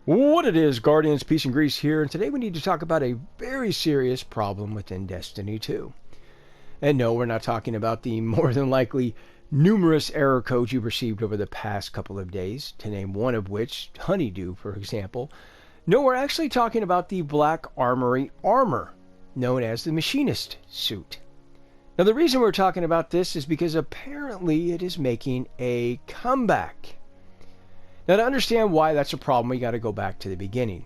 What it is, Guardians, Peace and Grease here, and today we need to talk about a very serious problem within Destiny 2. And no, we're not talking about the more than likely numerous error codes you've received over the past couple of days, to name one of which, Honeydew, for example. No, we're actually talking about the Black Armory armor, known as the Machinist suit. Now, the reason we're talking about this is because apparently it is making a comeback. Now, to understand why that's a problem, we got to go back to the beginning.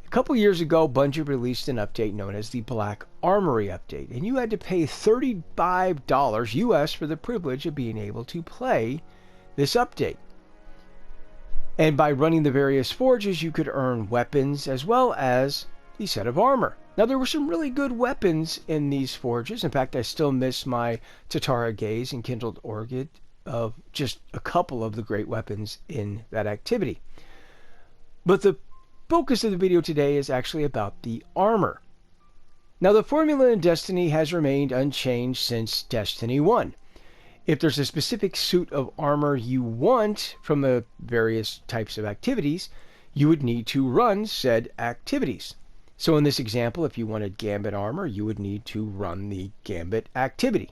A couple years ago, Bungie released an update known as the Black Armory update, and you had to pay $35 US for the privilege of being able to play this update. And by running the various forges, you could earn weapons as well as the set of armor. Now, there were some really good weapons in these forges. In fact, I still miss my Tatara Gaze and Kindled Orchid of just a couple of the great weapons in that activity. But the focus of the video today is actually about the armor. Now, the formula in Destiny has remained unchanged since Destiny 1. If there's a specific suit of armor you want from the various types of activities, you would need to run said activities. So in this example, if you wanted Gambit armor, you would need to run the Gambit activity.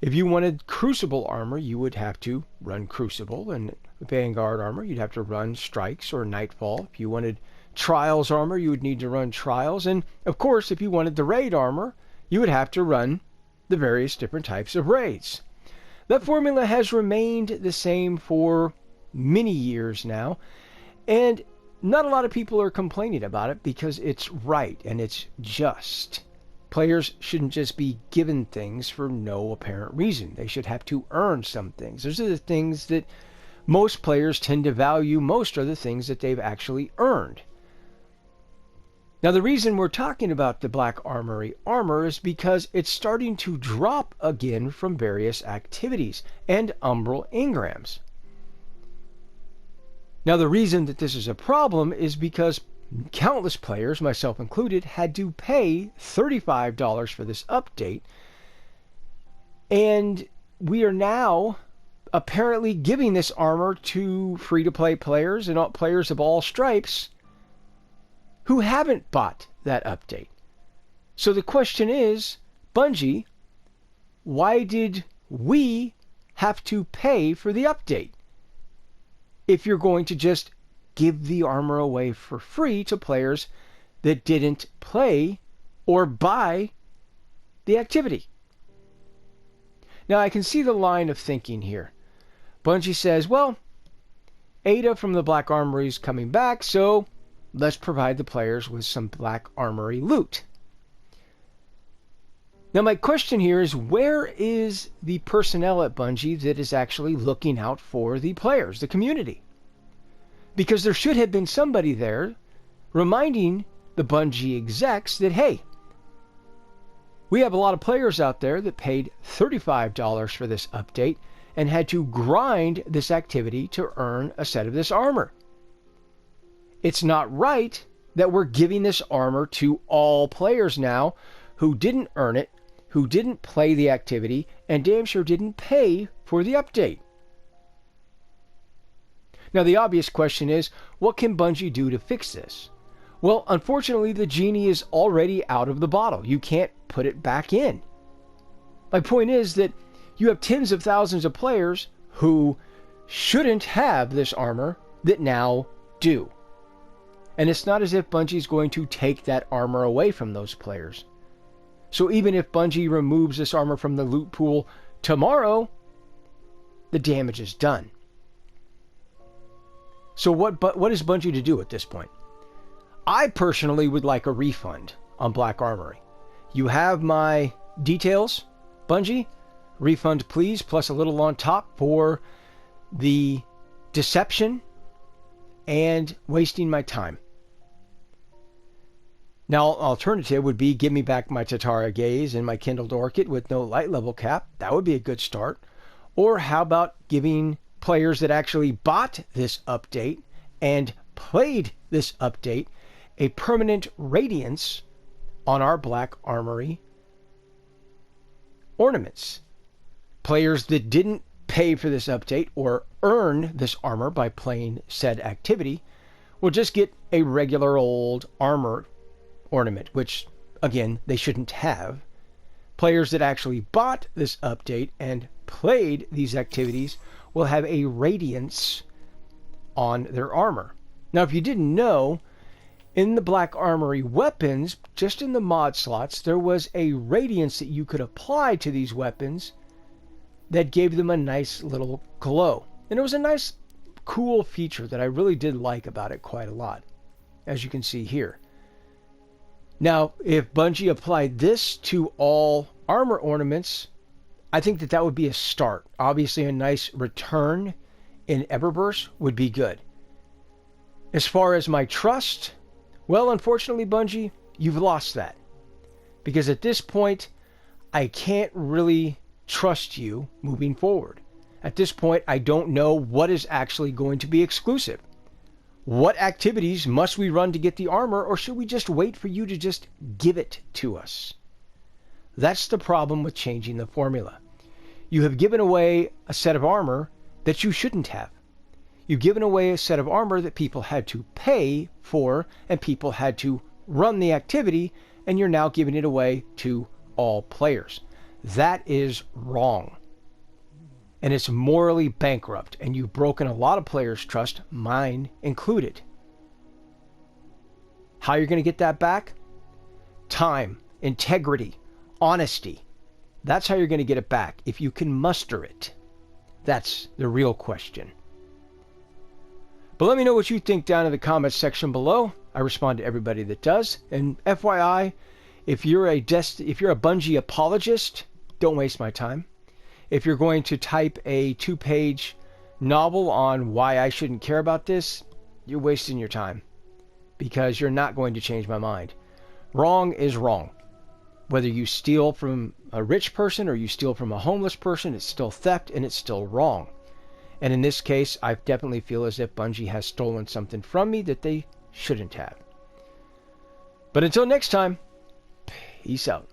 If you wanted Crucible armor, you would have to run Crucible, and Vanguard armor, you'd have to run Strikes or Nightfall. If you wanted Trials armor, you would need to run Trials, and of course, if you wanted the Raid armor, you would have to run the various different types of raids. That formula has remained the same for many years now, and not a lot of people are complaining about it because it's right and it's just. Players shouldn't just be given things for no apparent reason. They should have to earn some things. Those are the things that most players tend to value most, are the things that they've actually earned. Now, the reason we're talking about the Black Armory armor is because it's starting to drop again from various activities and Umbral engrams. Now, the reason that this is a problem is because countless players, myself included, had to pay $35 for this update, and we are now apparently giving this armor to free-to-play players and players of all stripes who haven't bought that update. So the question is, Bungie, why did we have to pay for the update if you're going to just give the armor away for free to players that didn't play or buy the activity? Now, I can see the line of thinking here. Bungie says, well, Ada from the Black Armory is coming back, so let's provide the players with some Black Armory loot. Now, my question here is, where is the personnel at Bungie that is actually looking out for the players, the community? Because there should have been somebody there reminding the Bungie execs that, hey, we have a lot of players out there that paid $35 for this update and had to grind this activity to earn a set of this armor. It's not right that we're giving this armor to all players now who didn't earn it, who didn't play the activity, and damn sure didn't pay for the update. Now, the obvious question is, what can Bungie do to fix this? Well, unfortunately, the genie is already out of the bottle. You can't put it back in. My point is that you have tens of thousands of players who shouldn't have this armor that now do. And it's not as if Bungie is going to take that armor away from those players. So even if Bungie removes this armor from the loot pool tomorrow, the damage is done. So what is Bungie to do at this point? I personally would like a refund on Black Armory. You have my details, Bungie. Refund, please, plus a little on top for the deception and wasting my time. Now, alternative would be give me back my Tatara Gaze and my Kindled Orchid with no light level cap. That would be a good start. Or how about giving players that actually bought this update and played this update a permanent radiance on our Black Armory ornaments? Players that didn't pay for this update or earn this armor by playing said activity will just get a regular old armor ornament, which, again, they shouldn't have. Players that actually bought this update and played these activities will have a radiance on their armor. Now, if you didn't know, in the Black Armory weapons, just in the mod slots, there was a radiance that you could apply to these weapons that gave them a nice little glow. And it was a nice, cool feature that I really did like about it quite a lot, as you can see here. Now, if Bungie applied this to all armor ornaments, I think that that would be a start. Obviously, a nice return in Everburst would be good. As far as my trust, well, unfortunately, Bungie, you've lost that. Because at this point, I can't really trust you moving forward. At this point, I don't know what is actually going to be exclusive. What activities must we run to get the armor, or should we just wait for you to just give it to us? That's the problem with changing the formula. You have given away a set of armor that you shouldn't have. You've given away a set of armor that people had to pay for, and people had to run the activity, and you're now giving it away to all players. That is wrong. And it's morally bankrupt, and you've broken a lot of players' trust, mine included. How you're going to get that back? Time, integrity, honesty. That's how you're going to get it back, if you can muster it. That's the real question. But let me know what you think down in the comments section below. I respond to everybody that does. And FYI, if you're a Bungie apologist, don't waste my time. If you're going to type a 2-page novel on why I shouldn't care about this, you're wasting your time. Because you're not going to change my mind. Wrong is wrong. Whether you steal from a rich person or you steal from a homeless person, it's still theft and it's still wrong. And in this case, I definitely feel as if Bungie has stolen something from me that they shouldn't have. But until next time, peace out.